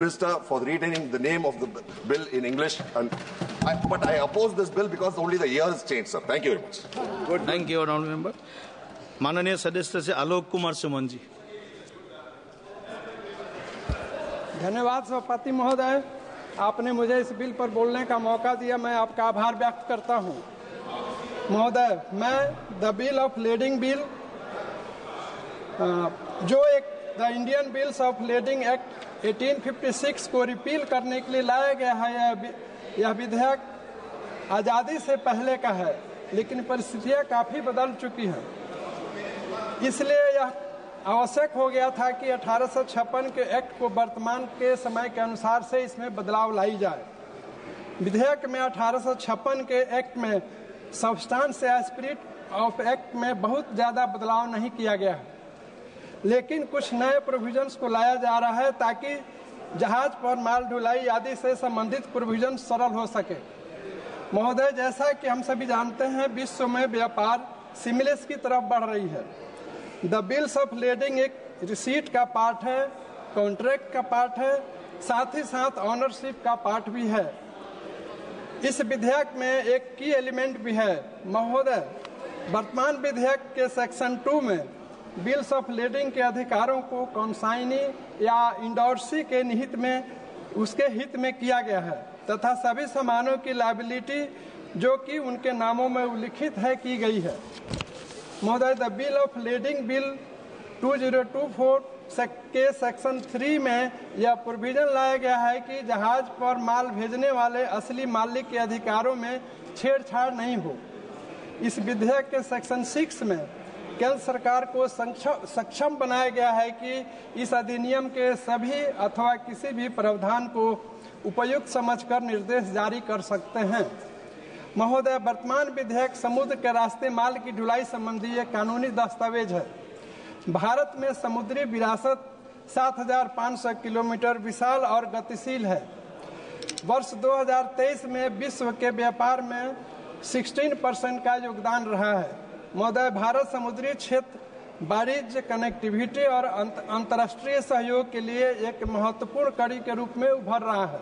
Minister for retaining the name of the bill in English, but I oppose this bill because only the year has changed, sir. Thank you very much. Good. Thank you, honourable member. माननीय सदस्य से आलोक कुमार सुमन जी। धन्यवाद सभापति महोदय, आपने मुझे इस bill पर बोलने का मौका दिया, मैं आपका आभार व्यक्त करता हूं। महोदय, मैं the bill of lading bill जो एक the Indian bills of lading act 1856 को रिपील करने के लिए लाया गया है, यह विधेयक आज़ादी से पहले का है, लेकिन परिस्थितियाँ काफ़ी बदल चुकी हैं। इसलिए यह आवश्यक हो गया था कि 1856 के एक्ट को वर्तमान के समय के अनुसार से इसमें बदलाव लाई जाए। विधेयक में 1856 के एक्ट में सब्सटेंस या स्पिरिट ऑफ एक्ट में बहुत ज़्यादा बदलाव नहीं किया गया है, लेकिन कुछ नए प्रोविजंस को लाया जा रहा है ताकि जहाज पर माल ढुलाई आदि से संबंधित प्रोविजन सरल हो सके। महोदय, जैसा कि हम सभी जानते हैं, विश्व में व्यापार सिमलेस की तरफ बढ़ रही है। द बिल्स ऑफ लेडिंग एक रिसीट का पार्ट है, कॉन्ट्रैक्ट का पार्ट है, साथ ही साथ ऑनरशिप का पार्ट भी है। इस विधेयक में एक की एलिमेंट भी है। महोदय, वर्तमान विधेयक के सेक्शन 2 में बिल्स ऑफ लेडिंग के अधिकारों को कॉन्साइनी या इंडोर्सी के निहित में उसके हित में किया गया है तथा सभी सामानों की लायबिलिटी जो कि उनके नामों में उल्लिखित है की गई है। महोदय, the bill of lading bill 2024 के सेक्शन 3 में यह प्रोविजन लाया गया है कि जहाज पर माल भेजने वाले असली मालिक के अधिकारों में छेड़छाड़ नहीं हो। इस विधेयक के सेक्शन 6 में केंद्र सरकार को सक्षम बनाया गया है कि इस अधिनियम के सभी अथवा किसी भी प्रावधान को उपयुक्त समझकर निर्देश जारी कर सकते हैं। महोदय, वर्तमान विधेयक समुद्र के रास्ते माल की ढुलाई संबंधी एक कानूनी दस्तावेज है। भारत में समुद्री विरासत 7,500 किलोमीटर विशाल और गतिशील है। वर्ष 2023 में विश्व के व्यापार में 16% का योगदान रहा है। महोदय, भारत समुद्री क्षेत्र वाणिज्य, कनेक्टिविटी और अंतर्राष्ट्रीय सहयोग के लिए एक महत्वपूर्ण कड़ी के रूप में उभर रहा है।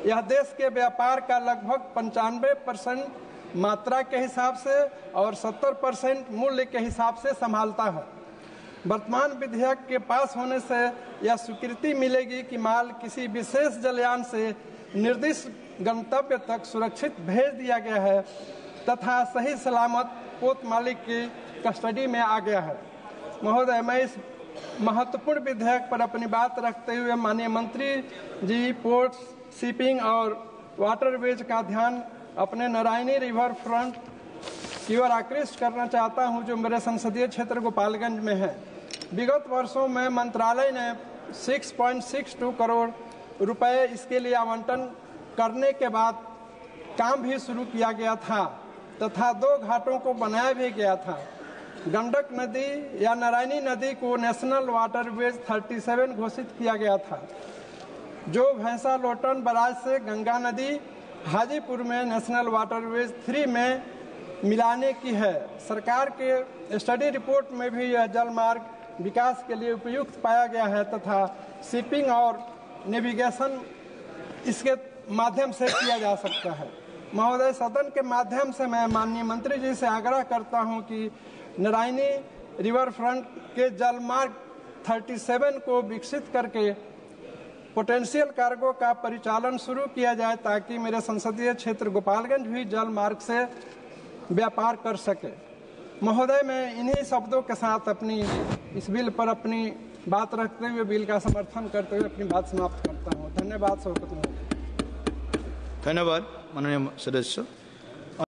यह देश के व्यापार का लगभग 95% मात्रा के हिसाब से और 70% मूल्य के हिसाब से संभालता है। वर्तमान विधेयक के पास होने से यह स्वीकृति मिलेगी कि माल किसी विशेष जलयान से निर्दिष्ट गंतव्य तक सुरक्षित भेज दिया गया है तथा सही सलामत पोत मालिक की कस्टडी में आ गया है। महोदय, मैं इस महत्वपूर्ण विधेयक पर अपनी बात रखते हुए माननीय मंत्री जी पोर्ट, शिपिंग और वाटरवेज का ध्यान अपने नारायणी रिवर फ्रंट की ओर आकृष्ट करना चाहता हूं, जो मेरे संसदीय क्षेत्र गोपालगंज में है। विगत वर्षों में मंत्रालय ने 6.62 करोड़ रुपए इसके लिए आवंटन करने के बाद काम भी शुरू किया गया था तथा 2 घाटों को बनाया भी गया था। गंडक नदी या नारायणी नदी को नेशनल वाटरवेज 37 घोषित किया गया था, जो भैंसा लोटन बराज से गंगा नदी हाजीपुर में नेशनल वाटरवेज 3 में मिलाने की है। सरकार के स्टडी रिपोर्ट में भी यह जल मार्ग विकास के लिए उपयुक्त पाया गया है तथा शिपिंग और नेविगेशन इसके माध्यम से किया जा सकता है। महोदय, सदन के माध्यम से मैं माननीय मंत्री जी से आग्रह करता हूं कि नारायणी रिवर फ्रंट के जल मार्ग 37 को विकसित करके पोटेंशियल कार्गो का परिचालन शुरू किया जाए ताकि मेरे संसदीय क्षेत्र गोपालगंज भी जल मार्ग से व्यापार कर सके। महोदय, मैं इन्हीं शब्दों के साथ अपनी इस बिल पर अपनी बात रखते हुए बिल का समर्थन करते हुए अपनी बात समाप्त करता हूँ। धन्यवाद सभापति महोदय। धन्यवाद माननीय सदस्य।